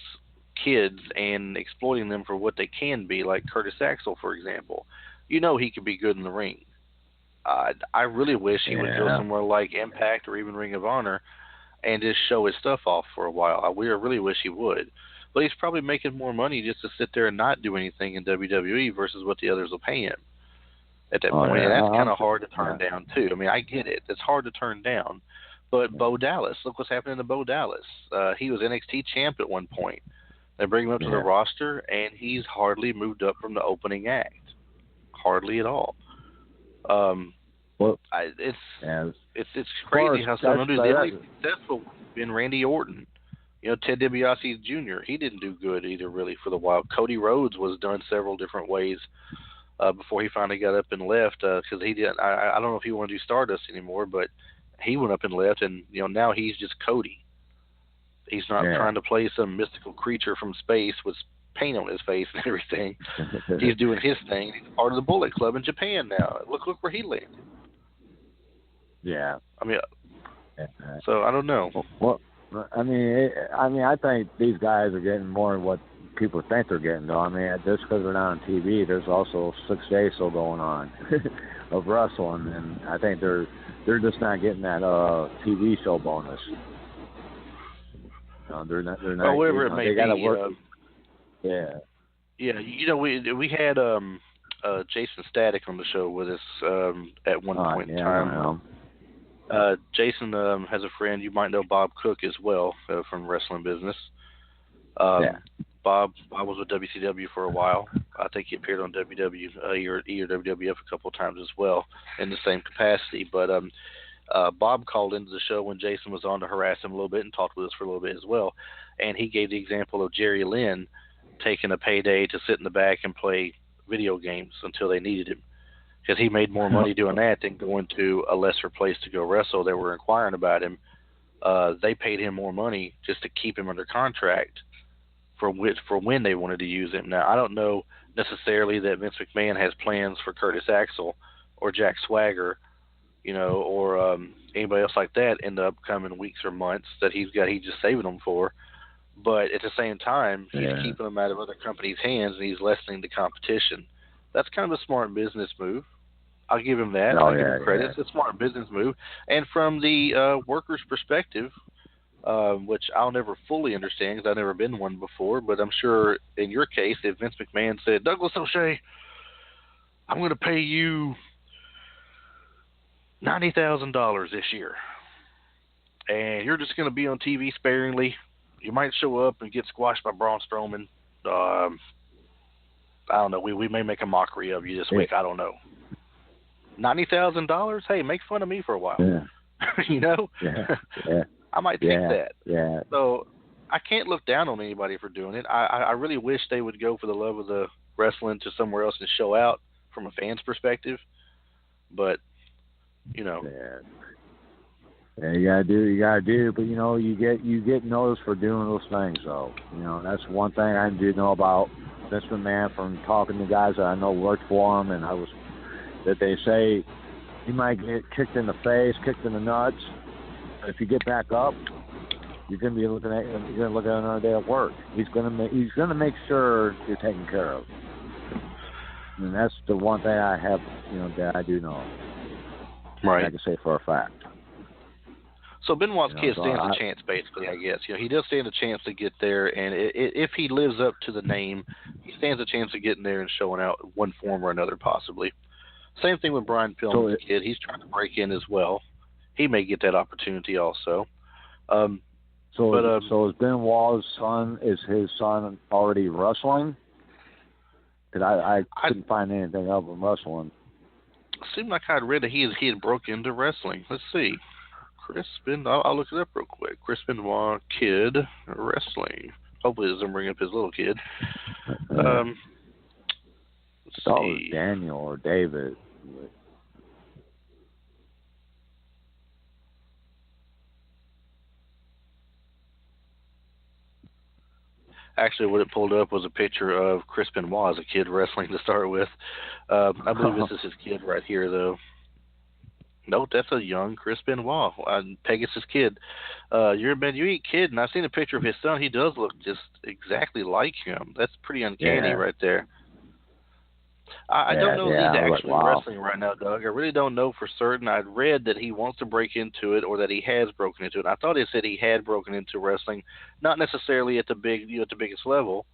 kids and exploiting them for what they can be, like Curtis Axel, for example. He could be good in the ring. I really wish he would go somewhere like Impact or even Ring of Honor and just show his stuff off for a while. I really wish he would. But he's probably making more money just to sit there and not do anything in WWE versus what the others will pay him at that point. And that's kind of hard to turn down, too. I mean, I get it. It's hard to turn down. But Bo Dallas, look what's happening to Bo Dallas. He was NXT champ at one point. They bring him up to the roster, and he's hardly moved up from the opening act. Hardly at all. It's crazy how some of them do. The only successful been Randy Orton. Ted DiBiase Jr., he didn't do good either, really, for the while. Cody Rhodes was done several different ways before he finally got up and left, because he didn't. I don't know if he wanted to do Stardust anymore, but he went up and left, and now he's just Cody. He's not trying to play some mystical creature from space with paint on his face and everything. He's doing his thing. He's part of the Bullet Club in Japan now. Look where he landed. Yeah. I mean, so I don't know. Well, I think these guys are getting more than what people think they're getting, though. I mean, just because they're not on TV, there's also 6 days still going on of wrestling, and I think they're just not getting that TV show bonus. They're not. Well, whatever it may they be. Gotta work. Yeah. We had Jason Static on the show with us at one point in time. Jason has a friend, you might know Bob Cook as well, from wrestling business. Bob was with WCW for a while. I think he appeared on WWE or WWF a couple of times as well in the same capacity. But Bob called into the show when Jason was on to harass him a little bit and talked with us for a little bit as well. And he gave the example of Jerry Lynn taking a payday to sit in the back and play video games until they needed him. Because he made more money doing that than going to a lesser place to go wrestle. They were inquiring about him. They paid him more money just to keep him under contract for when they wanted to use him. Now, I don't know necessarily that Vince McMahon has plans for Curtis Axel or Jack Swagger, or anybody else like that in the upcoming weeks or months that he's just saving them for. But at the same time, he's keeping them out of other companies' hands and he's lessening the competition. That's kind of a smart business move. I'll give him that. I'll give him credit. It's a smart business move. And from the worker's perspective, which I'll never fully understand because I've never been one before, but I'm sure in your case, if Vince McMahon said, Douglas O'Shea, I'm going to pay you $90,000 this year, and you're just going to be on TV sparingly. You might show up and get squashed by Braun Strowman. I don't know. We may make a mockery of you this week. I don't know. $90,000? Hey, make fun of me for a while. I might take that. Yeah. So I can't look down on anybody for doing it. I really wish they would go for the love of the wrestling to somewhere else and show out from a fan's perspective. But, Yeah, you gotta do. But you get noticed for doing those things, though. That's one thing I do know about Vince McMahon from talking to guys that I know worked for him, and that they say you might get kicked in the face, kicked in the nuts. But if you get back up, you're gonna look at another day at work. He's gonna make sure you're taken care of. And that's the one thing I have, that I do know. Right. I can say for a fact. So Benoit's kid stands a chance, basically, I guess. He does stand a chance to get there, and if he lives up to the name, he stands a chance of getting there and showing out in one form or another, possibly. Same thing with Brian Pillman's kid. He's trying to break in as well. He may get that opportunity also. So is Benoit's son, is his son already wrestling? Because I couldn't find anything of him wrestling. It seemed like I'd read that he had broke into wrestling. Let's see. Chris Benoit, I'll look it up real quick. Chris Benoit, kid, wrestling. Hopefully it doesn't bring up his little kid. Let's see. It was Daniel or David. Actually, what it pulled up was a picture of Chris Benoit as a kid wrestling to start with. I believe this is his kid right here, though. No, that's a young Chris Benoit, Pegasus kid. You ain't kidding. I've seen a picture of his son. He does look just exactly like him. That's pretty uncanny right there. I don't know if he's actually wrestling right now, Doug. I really don't know for certain. I'd read that he wants to break into it or that he has broken into it. I thought it said he had broken into wrestling, not necessarily at the biggest level.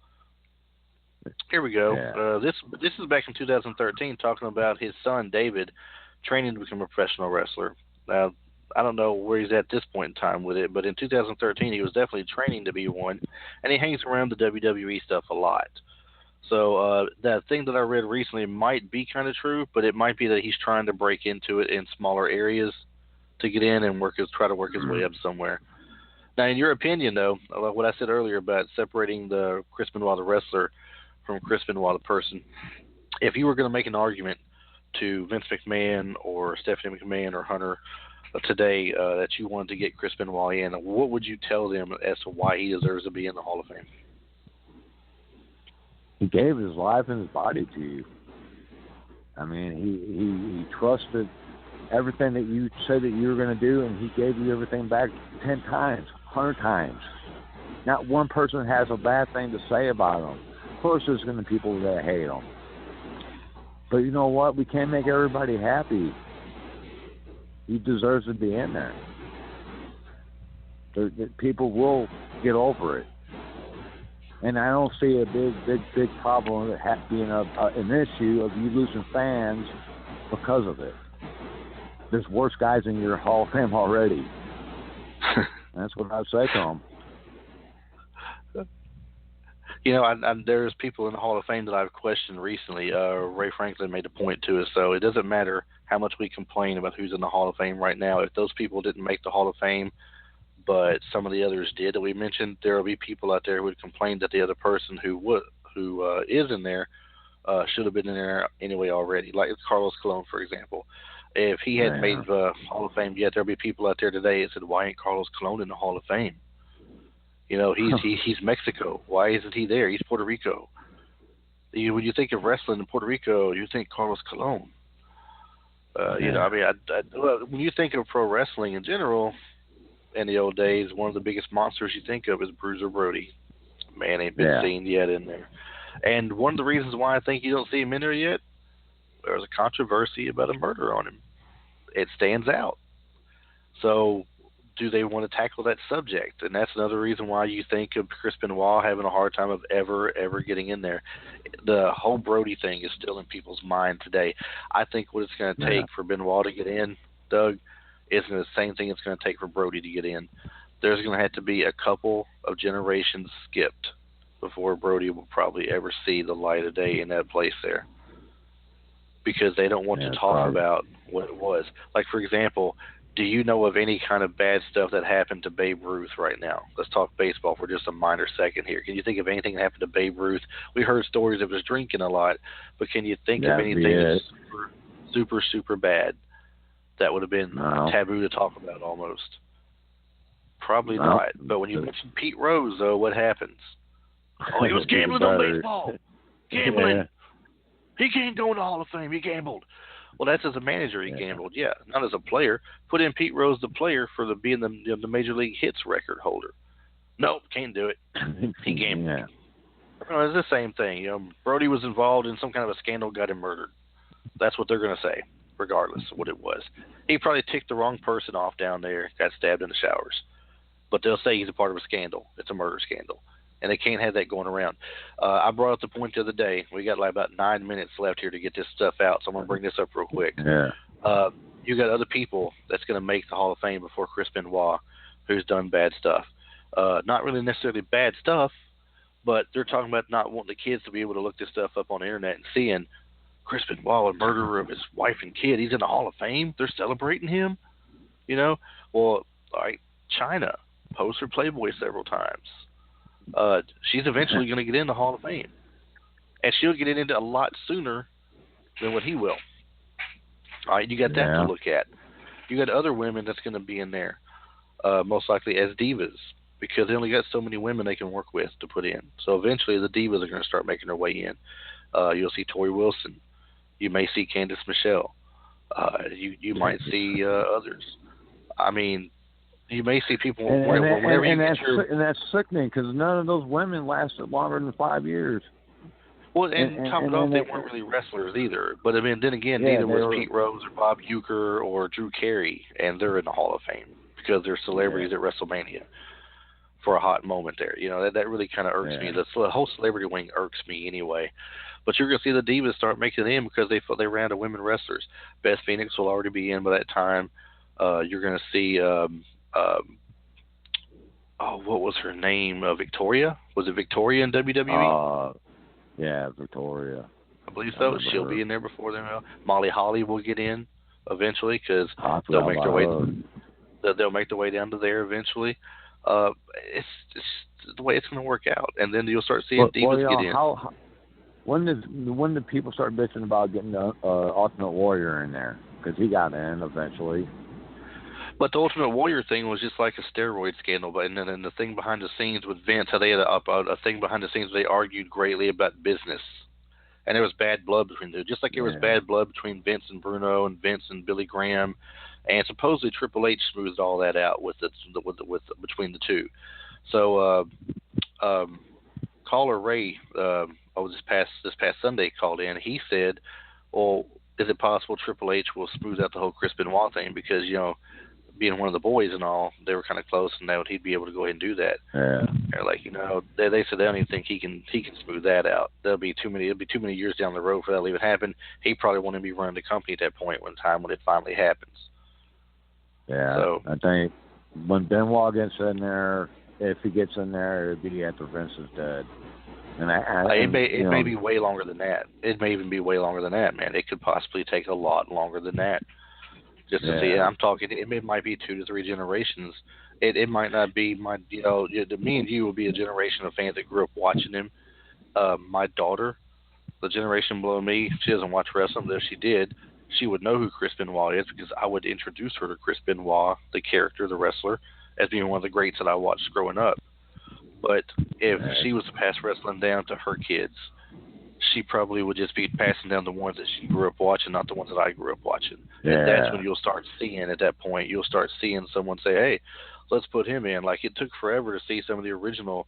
Here we go. Yeah. This is back in 2013, talking about his son David training to become a professional wrestler. Now, I don't know where he's at this point in time with it, but in 2013 he was definitely training to be one, and he hangs around the WWE stuff a lot. So that thing that I read recently might be kind of true, but it might be that he's trying to break into it in smaller areas to get in and try to work his way up somewhere. Now, in your opinion, though, what I said earlier about separating the Chris Benoit the wrestler from Chris Benoit the person, if you were going to make an argument to Vince McMahon or Stephanie McMahon or Hunter today that you wanted to get Chris Benoit in, what would you tell them as to why he deserves to be in the Hall of Fame? He gave his life and his body to you. I mean, he trusted everything that you said that you were going to do, and he gave you everything back 10 times, 100 times. Not one person has a bad thing to say about him. Of course, there's going to be people that hate him. But you know what? We can't make everybody happy. He deserves to be in there. People will get over it. And I don't see a big problem with it being an issue of you losing fans because of it. There's worse guys in your Hall of Fame already. That's what I'd say to them. There's people in the Hall of Fame that I've questioned recently. Ray Franklin made a point to us, so it doesn't matter how much we complain about who's in the Hall of Fame right now. If those people didn't make the Hall of Fame, but some of the others did that we mentioned, there will be people out there who would complain that the other person who is in there should have been in there anyway already, like Carlos Colon, for example. If he hadn't made the Hall of Fame yet, there'll be people out there today that said, why ain't Carlos Colon in the Hall of Fame? He's Mexico. Why isn't he there? He's Puerto Rico. When you think of wrestling in Puerto Rico, you think Carlos Colon. When you think of pro wrestling in general, in the old days, one of the biggest monsters you think of is Bruiser Brody. Man ain't been seen yet in there. And one of the reasons why I think you don't see him in there yet, there's a controversy about a murder on him. It stands out. So do they want to tackle that subject? And that's another reason why you think of Chris Benoit having a hard time of ever getting in there. The whole Brody thing is still in people's mind today. I think what it's going to take for Benoit to get in, Doug, is the same thing it's going to take for Brody to get in. There's going to have to be a couple of generations skipped before Brody will probably ever see the light of day in that place there, because they don't want to talk about what it was. Like, for example, do you know of any kind of bad stuff that happened to Babe Ruth right now? Let's talk baseball for just a minor second here. Can you think of anything that happened to Babe Ruth? We heard stories of his drinking a lot, but can you think of anything that's super, super, super bad that would have been taboo to talk about almost. Probably not. But when you mention Pete Rose, though, what happens? Oh, he was gambling on baseball. Gambling. Yeah. He can't go in the Hall of Fame. He gambled. Well, that's as a manager he gambled. Yeah, not as a player. Put in Pete Rose, the player, for being the Major League hits record holder. Nope, can't do it. He gambled. Yeah. It's the same thing. Brody was involved in some kind of a scandal, got him murdered. That's what they're going to say, regardless of what it was. He probably ticked the wrong person off down there, got stabbed in the showers. But they'll say he's a part of a scandal. It's a murder scandal. And they can't have that going around. I brought up the point the other day. We got like about 9 minutes left here to get this stuff out, so I'm going to bring this up real quick. Yeah. You got other people that's going to make the Hall of Fame before Chris Benoit, who's done bad stuff. Not really necessarily bad stuff, but they're talking about not wanting the kids to be able to look this stuff up on the internet and seeing Chris Benoit, a murderer of his wife and kid. He's in the Hall of Fame. They're celebrating him. Well, all right, China posed for Playboy several times. She's eventually going to get in the Hall of Fame. And she'll get into a lot sooner than what he will. All right, you got that to look at. You got other women that's going to be in there, most likely as divas, because they only got so many women they can work with to put in. So eventually the divas are going to start making their way in. You'll see Tori Wilson. You may see Candace Michelle. You might see others. I mean, you may see people and that's sickening because none of those women lasted longer than 5 years. Well, and top it off, they weren't really wrestlers either. But I mean, then again, neither was Pete Rose or Bob Uecker or Drew Carey, and they're in the Hall of Fame because they're celebrities at WrestleMania for a hot moment there. That really kind of irks me. The whole celebrity wing irks me anyway. But you're going to see the divas start making it in because they ran out of women wrestlers. Beth Phoenix will already be in by that time. You're going to see, what was her name? Victoria? Was it Victoria in WWE? Yeah, Victoria. I believe so. She'll be in there before them. Molly Holly will get in eventually because they'll make their way. They'll make their way down to there eventually. It's the way it's going to work out, and then you'll start seeing divas get in. When did people start bitching about getting the Ultimate Warrior in there? Because he got in eventually. But the Ultimate Warrior thing was just like a steroid scandal. But and then the thing behind the scenes with Vince, how they had a thing behind the scenes where they argued greatly about business. And there was bad blood between them. Just like there was bad blood between Vince and Bruno and Vince and Billy Graham. And supposedly Triple H smoothed all that out with between the two. So caller Ray, this past Sunday called in. He said, "Well, is it possible Triple H will smooth out the whole Chris Benoit thing because being one of the boys and all, they were kind of close, and that he'd be able to go ahead and do that." Yeah. They're like, they said they don't even think he can smooth that out. It'll be too many years down the road for that to even happen. He probably won't even be running the company at that point when it finally happens. Yeah. So I think when Benoit gets in there, if he gets in there, it'd be after Vince is dead. And it may be way longer than that. It may even be way longer than that, man. It could possibly take a lot longer than that. Just to see, I'm talking. It might be 2 to 3 generations. It might not be me and you will be a generation of fans that grew up watching him. My daughter, the generation below me, she doesn't watch wrestling, but if she did, she would know who Chris Benoit is because I would introduce her to Chris Benoit, the character, the wrestler, as being one of the greats that I watched growing up. But if she was to pass wrestling down to her kids, she probably would just be passing down the ones that she grew up watching, not the ones that I grew up watching. Yeah. And that's when you'll start seeing, at that point, you'll start seeing someone say, hey, let's put him in. Like, it took forever to see some of the original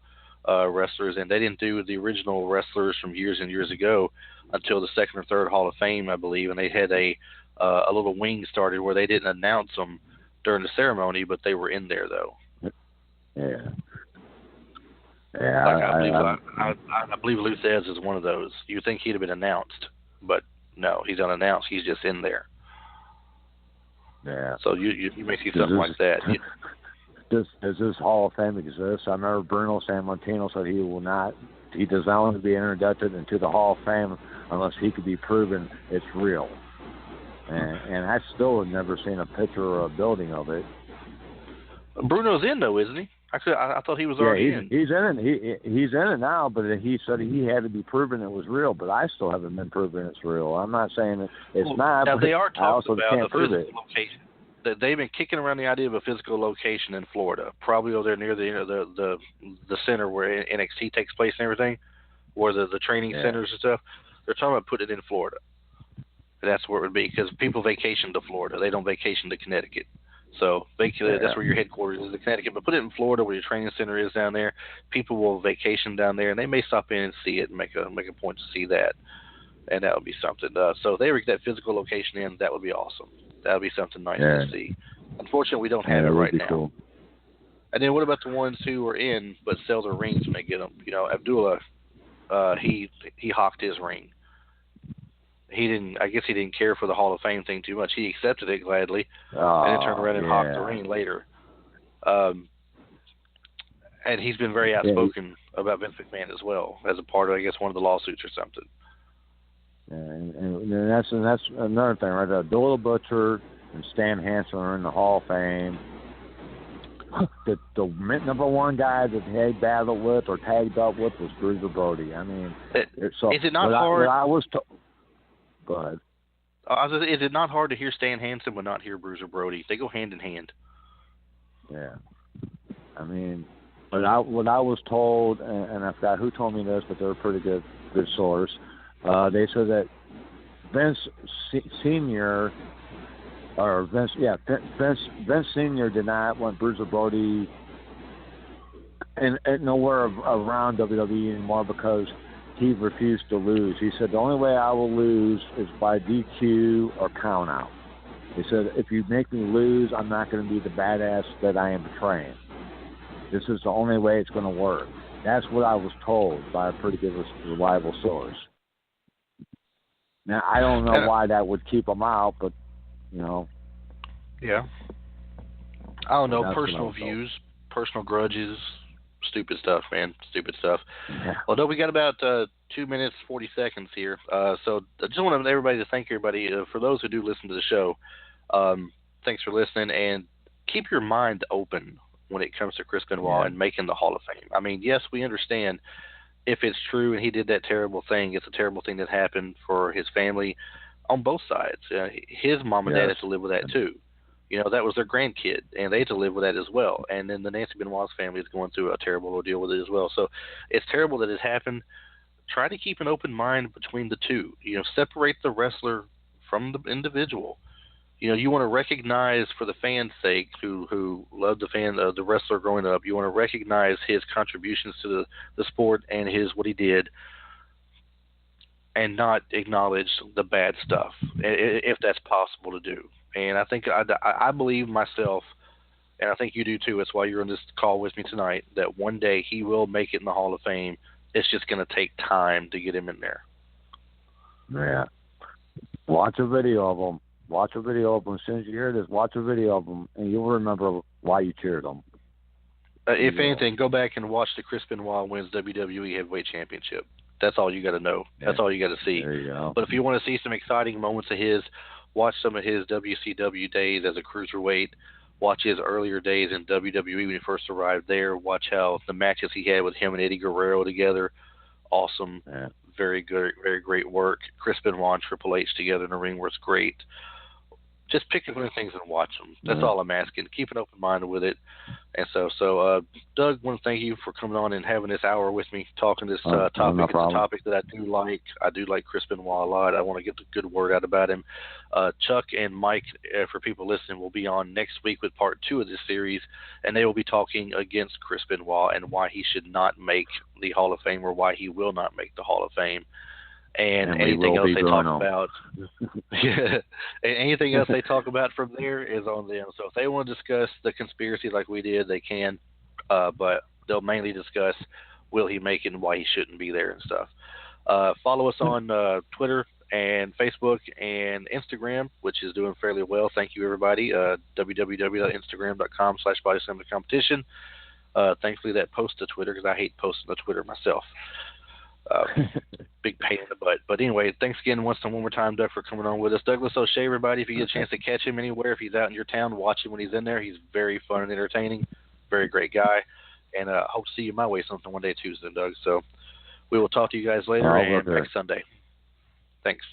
wrestlers, and they didn't do the original wrestlers from years and years ago until the second or third Hall of Fame, I believe, and they had a little wing started where they didn't announce them during the ceremony, but they were in there, though. Yeah. Yeah, I believe Luthez is one of those. You think he'd have been announced, but no, he's unannounced. He's just in there. Yeah. So you may see something like that. Does this Hall of Fame exist? I remember Bruno Sammartino said he does not want to be inducted into the Hall of Fame unless he could be proven it's real. And I still have never seen a picture or a building of it. Bruno's in, though, isn't he? I thought he was already in. He's in it. He's in it now, but he said he had to be proven it was real. But I still haven't been proven it's real. I'm not saying it's not. Now but they are I also talking about can't prove it. location. They've been kicking around the idea of a physical location in Florida, probably over there near the center where NXT takes place and everything, where the training centers and stuff. They're talking about putting it in Florida. And that's where it would be, because people vacation to Florida. They don't vacation to Connecticut. So that's where your headquarters is in Connecticut. But put it in Florida, where your training center is down there. People will vacation down there, and they may stop in and see it and make a point to see that. And that would be something. So if they were that physical location in, that would be awesome. That would be something nice to see. Unfortunately, we don't have it right now. Cool. And then what about the ones who are in but sell their rings when they get them? You know, Abdullah, he hawked his ring. I guess he didn't care for the Hall of Fame thing too much. He accepted it gladly, and then turned around and hawked the ring later. And he's been very outspoken about Vince McMahon as well, as a part of, I guess, one of the lawsuits or something. Yeah, and that's another thing, right? Abdullah Butcher and Stan Hansen are in the Hall of Fame. The number one guy that they battled with or tagged up with was Bruiser Brody. I mean, is it not hard? Go ahead. Is it not hard to hear Stan Hansen but not hear Bruiser Brody? They go hand in hand. Yeah. I mean, what I was told, and I forgot who told me this, but they're a pretty good source. They said that Vince Senior did not want Bruiser Brody and nowhere around WWE anymore because he refused to lose. He said, the only way I will lose is by DQ or count out. He said, if you make me lose, I'm not going to be the badass that I am portraying. This is the only way it's going to work. That's what I was told by a pretty good, reliable source. Now, I don't know why that would keep him out, but, you know. Yeah. I don't know. Personal views, personal grudges, stupid stuff, man. Stupid stuff. Yeah. Although we got about 2 minutes, 40 seconds here. So I just want everybody to thank everybody. For those who do listen to the show, thanks for listening. And keep your mind open when it comes to Chris Benoit and making the Hall of Fame. I mean, yes, we understand if it's true and he did that terrible thing, it's a terrible thing that happened for his family on both sides. His mom and dad had to live with that too. You know, that was their grandkid, and they had to live with that as well. And then the Nancy Benoit's family is going through a terrible ordeal with it as well. So it's terrible that it happened. Try to keep an open mind between the two. You know, separate the wrestler from the individual. You know, you want to recognize, for the fans' sake, who loved the wrestler growing up, you want to recognize his contributions to the sport and what he did, and not acknowledge the bad stuff, if that's possible to do. And I think I believe myself, and I think you do too. That's why you're on this call with me tonight, that one day he will make it in the Hall of Fame. It's just going to take time to get him in there. Yeah. Watch a video of him. Watch a video of him. As soon as you hear this, watch a video of him, and you'll remember why you cheered him. If anything, go back and watch the Chris Benoit wins WWE Heavyweight Championship. That's all you got to know. Yeah. That's all you got to see. There you go. But if you want to see some exciting moments of his, watch some of his WCW days as a cruiserweight. Watch his earlier days in WWE when he first arrived there. Watch how the matches he had with him and Eddie Guerrero together. Awesome. Yeah. Very good, very great work. Chris Benoit and Triple H together in the ring was great. Just pick up things and watch them. That's all I'm asking. Keep an open mind with it. And so Doug, I want to thank you for coming on and having this hour with me, talking this topic. No it's a topic that I do like. I do like Chris Benoit a lot. I want to get the good word out about him. Chuck and Mike, for people listening, will be on next week with part 2 of this series, and they will be talking against Chris Benoit and why he should not make the Hall of Fame, or why he will not make the Hall of Fame. And anything else they talk about, anything else they talk about from there is on them. So if they want to discuss the conspiracy like we did, they can. But they'll mainly discuss will he make it and why he shouldn't be there and stuff. Follow us on Twitter and Facebook and Instagram, which is doing fairly well. Thank you, everybody. www.instagram.com/BodySlamCompetition. Thankfully, that posts to Twitter, because I hate posting to Twitter myself. Big pain in the butt. But anyway, thanks again one more time, Doug, for coming on with us. Douglas O'Shea, everybody, if you get a chance to catch him anywhere, if he's out in your town, watch him when he's in there. He's very fun and entertaining. Very great guy. and hope to see you my way something one day too, Doug. So we will talk to you guys later and next Sunday. Thanks.